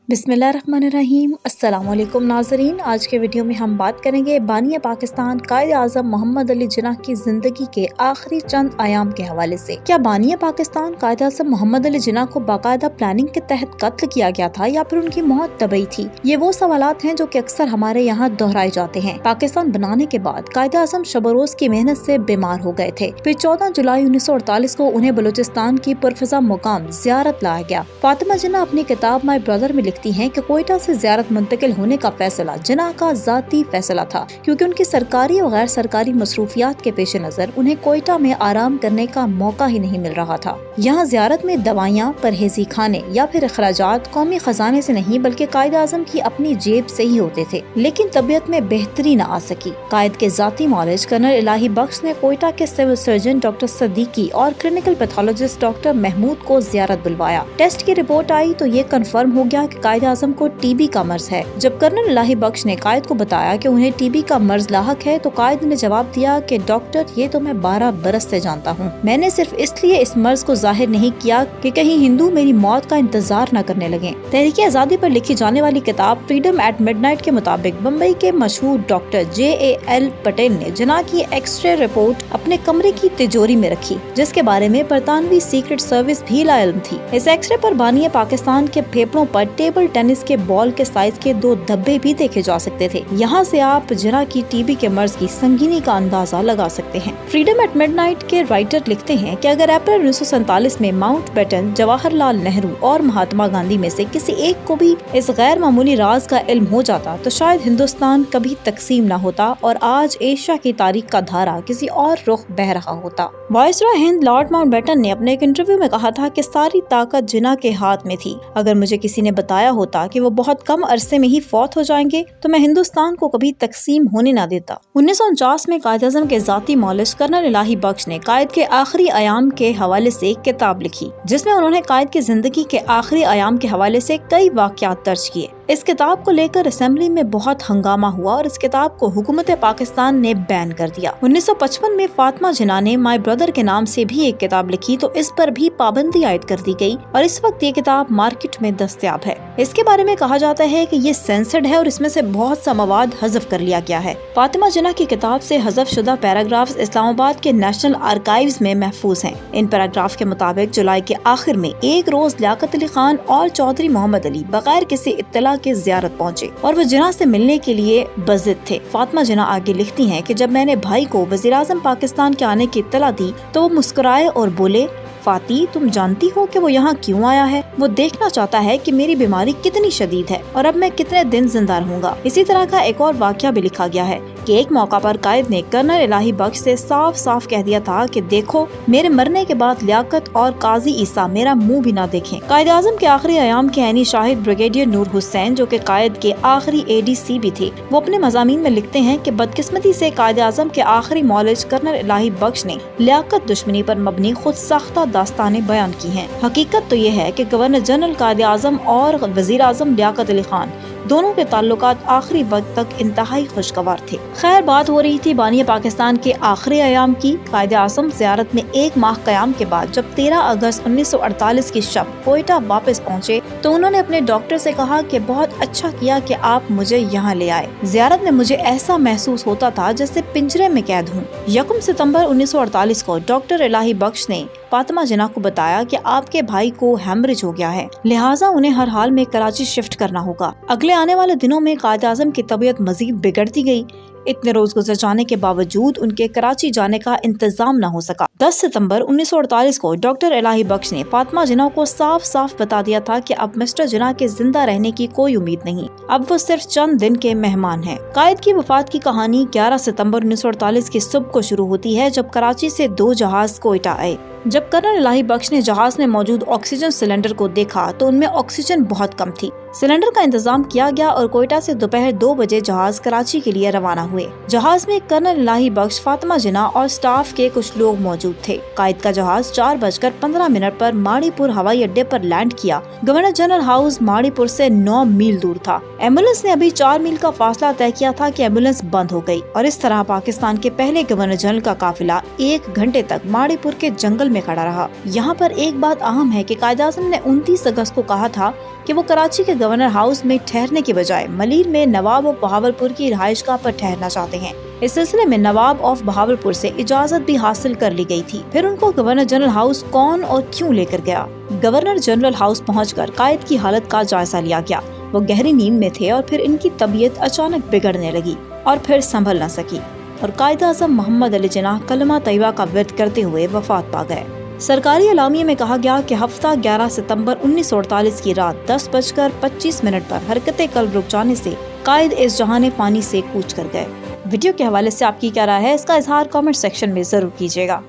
बिस्मिल्लाहिर्रहमानिर्रहीम। अस्सलाम वालेकुम नाज़रीन। आज के वीडियो में हम बात करेंगे बानी पाकिस्तान कायद आज़म मोहम्मद अली जिन्ना की ज़िंदगी के आखिरी चंद आयाम के हवाले से। क्या बानी पाकिस्तान कायद आज़म मोहम्मद अली जिन्ना को बाकायदा प्लानिंग के तहत कत्ल किया गया था या फिर उनकी मौत तबई थी? ये वो सवालात हैं जो कि अक्सर हमारे यहाँ दोहराए जाते हैं। पाकिस्तान बनाने के बाद कायद आज़म शब-ओ-रोज़ की मेहनत से बीमार हो गए थे। फिर 14 जुलाई 1948 को उन्हें बलूचिस्तान की पुरफज़ा मुकाम ज़ियारत लाया गया। फातिमा जिन्ना अपनी किताब माई ब्रदर में लिखती हैं कि कोयटा से ज़ियारत मुंतकिल होने का फैसला जिन्ना का ज़ाती फैसला था, क्योंकि उनकी सरकारी और गैर सरकारी मसरूफियात के पेश नज़र उन्हें कोयटा में आराम करने का मौका ही नहीं मिल रहा था। यहाँ ज़ियारत में दवाइयाँ, परहेजी खाने या फिर अखराजात कौमी खजाने से नहीं बल्कि कायद आज़म की अपनी जेब से ही होते थे। लेकिन तबीयत में बेहतरी न आ सकी। कायद के ज़ाती मौलिज कर्नल इलाही बख्श ने कोयटा के सिविल सर्जन डॉक्टर सदीकी और क्लिनिकल पैथोलॉजिस्ट डॉक्टर महमूद को ज़ियारत बुलवाया। टेस्ट की रिपोर्ट आई तो ये कन्फर्म हो गया कि कायद आज़म को टीबी का मर्ज है। जब कर्नल इलाही बख्श ने कायद को बताया कि उन्हें टीबी का मर्ज लाहक है तो कायद ने जवाब दिया कि डॉक्टर, ये तो मैं 12 बरस से जानता हूँ। मैंने सिर्फ इसलिए इस मर्ज को जाहिर नहीं किया कि कहीं हिंदू मेरी मौत का इंतजार न करने लगे। तहरीक आज़ादी पर लिखी जाने वाली किताब फ्रीडम एट मिडनाइट के मुताबिक बम्बई के मशहूर डॉक्टर JAL पटेल ने जिन्ना की एक्सरे रिपोर्ट अपने कमरे की तिजोरी में रखी, जिसके बारे में बरतानवी सीक्रेट सर्विस भी लाइल्म थी। इस एक्सरे पर बानी पाकिस्तान के फेफड़ों पर टेबल टेनिस के बॉल के साइज के 2 धब्बे भी देखे जा सकते थे। यहाँ से आप जिन्ना की टीबी के मर्ज की संगीनी का अंदाजा लगा सकते हैं। फ्रीडम एट मिडनाइट के राइटर लिखते हैं कि अगर अप्रैल 1947 में माउंटबेटन, जवाहरलाल नेहरू और महात्मा गांधी में से किसी एक को भी इस गैर मामूली राज का इल्म हो जाता तो शायद हिंदुस्तान कभी तकसीम न होता और आज एशिया की तारीख का धारा किसी और रुख बह रहा होता। वायसराय हिंद लॉर्ड माउंटबेटन ने अपने एक इंटरव्यू में कहा था कि सारी ताकत जिन्ना के हाथ में थी। अगर मुझे किसी ने बताया होता कि वो बहुत कम अरसे में ही फौत हो जाएंगे तो मैं हिंदुस्तान को कभी तकसीम होने न देता। 1949 में कायद आज़म के ज़ाती मौलिज कर्नल इलाही बख्श ने कायद के आखिरी आयाम के हवाले से एक किताब लिखी, जिसमें उन्होंने कायद की जिंदगी के आखिरी आयाम के हवाले से कई वाक़यात दर्ज किए। इस किताब को लेकर असेंबली में बहुत हंगामा हुआ और इस किताब को हुकूमत पाकिस्तान ने बैन कर दिया। 1955 में फातिमा जिन्ना ने माई ब्रदर के नाम से भी एक किताब लिखी तो इस पर भी पाबंदी आयद कर दी गई और इस वक्त ये किताब मार्केट में दस्तयाब है। इसके बारे में कहा जाता है कि ये सेंसर्ड है और इसमें से बहुत सा मवाद हज़फ कर लिया गया है। फातिमा जिन्ना की किताब से हज़फ शुदा पैराग्राफ्स इस्लामाबाद के नेशनल आर्काइव्स में महफूज हैं। इन पैराग्राफ के मुताबिक जुलाई के आखिर में एक रोज लियाकत अली खान और चौधरी मोहम्मद अली बगैर किसी इत्तला के ज़ियारत पहुँचे और वो जिन्ना से मिलने के लिए बज़िद थे। फातिमा जिन्ना आगे लिखती हैं कि जब मैंने भाई को वज़ीर आज़म पाकिस्तान के आने की इत्तला दी तो वो मुस्कुराए और बोले, फाती, तुम जानती हो कि वो यहाँ क्यों आया है? वो देखना चाहता है कि मेरी बीमारी कितनी शदीद है और अब मैं कितने दिन जिंदा रहूंगा। इसी तरह का एक और वाक़या भी लिखा गया है कि एक मौका पर कायद ने कर्नल इलाही बख्श से साफ साफ कह दिया था कि देखो, मेरे मरने के बाद लियाकत और काजी ईसा मेरा मुंह भी ना देखें। कायद आज़म के आखिरी आयाम के ऐनी शाहिद ब्रिगेडियर नूर हुसैन, जो कि कायद के आखिरी ADC भी थे, वो अपने मज़ामीन में लिखते हैं कि बदकिस्मती से कायद आज़म के आखिरी मौलिज कर्नल इलाही बख्श ने लियाकत दुश्मनी पर मबनी खुद साख्ता दास्तानें बयान की हैं। हकीकत तो ये है कि गवर्नर जनरल कायद आज़म और वज़ीर आज़म लियाकत अली खान दोनों के ताल्लुकात आखिरी वक्त तक इंतहाई खुशगवार थे। खैर, बात हो रही थी बानी पाकिस्तान के आखिरी आयाम की। कायद आज़म ज़ियारत में एक माह क़याम के बाद जब 13 अगस्त 1948 की शब कोयटा वापस पहुँचे तो उन्होंने अपने डॉक्टर से कहा कि बहुत अच्छा किया कि आप मुझे यहाँ ले आए। ज़ियारत में मुझे ऐसा महसूस होता था जैसे पिंजरे में कैद हूँ। 1 सितंबर 1948 को डॉक्टर इलाही बख्श ने फातिमा जिन्ना को बताया कि आपके भाई को हेमरेज हो गया है, लिहाजा उन्हें हर हाल में कराची शिफ्ट करना होगा। अगले आने वाले दिनों में कायद आज़म की तबीयत मजीद बिगड़ती गई। इतने रोज गुजर जाने के बावजूद उनके कराची जाने का इंतजाम न हो सका। 10 सितंबर 1948 को डॉक्टर इलाही बख्श ने फातिमा जिन्ना को साफ साफ बता दिया था कि अब मिस्टर जिन्ना के जिंदा रहने की कोई उम्मीद नहीं, अब वो सिर्फ चंद दिन के मेहमान हैं। कायद की वफात की कहानी 11 सितंबर 1948 की सुबह को शुरू होती है जब कराची से 2 जहाज कोयटा आए। जब कर्नल इलाही बख्श ने जहाज में मौजूद ऑक्सीजन सिलेंडर को देखा तो उनमें ऑक्सीजन बहुत कम थी। सिलेंडर का इंतजाम किया गया और कोयटा से दोपहर 2 बजे जहाज कराची के लिए रवाना हुए। जहाज में कर्नल इलाही बख्श, फातिमा जिन्ना और स्टाफ के कुछ लोग मौजूद थे। कायद का जहाज 4:15 पर माड़ीपुर हवाई अड्डे पर लैंड किया। गवर्नर जनरल हाउस माड़ीपुर से 9 मील दूर था। एम्बुलेंस ने अभी 4 मील का फासला तय किया था कि एम्बुलेंस बंद हो गई और इस तरह पाकिस्तान के पहले गवर्नर जनरल का काफिला 1 घंटे तक माड़ीपुर के जंगल में खड़ा रहा। यहाँ पर एक बात अहम है कि कायद आज़म ने 29 अगस्त को कहा था कि वो कराची के गवर्नर हाउस में ठहरने के बजाय मलिर में नवाब ऑफ बहावलपुर की रिहाइशगाह पर ठहरना चाहते हैं। इस सिलसिले में नवाब ऑफ बहावलपुर से इजाजत भी हासिल कर ली गई थी। फिर उनको गवर्नर जनरल हाउस कौन और क्यों लेकर गया? गवर्नर जनरल हाउस पहुंचकर कायद की हालत का जायजा लिया गया। वो गहरी नींद में थे और फिर इनकी तबीयत अचानक बिगड़ने लगी और फिर संभल न सकी और कायद आज़म मोहम्मद अली जिन्नाह कलमा तैयबा का विर्द करते हुए वफात पा गए। सरकारी अलामिये में कहा गया कि हफ्ता 11 सितंबर 1948 की रात 10:25 पर हरकत कल्ब रुक जाने से कायद इस जहां पानी से कूच कर गए। वीडियो के हवाले से आपकी क्या राय है, इसका इजहार कमेंट सेक्शन में जरूर कीजिएगा।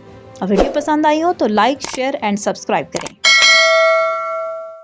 और वीडियो पसंद आई हो तो लाइक, शेयर एंड सब्सक्राइब करें।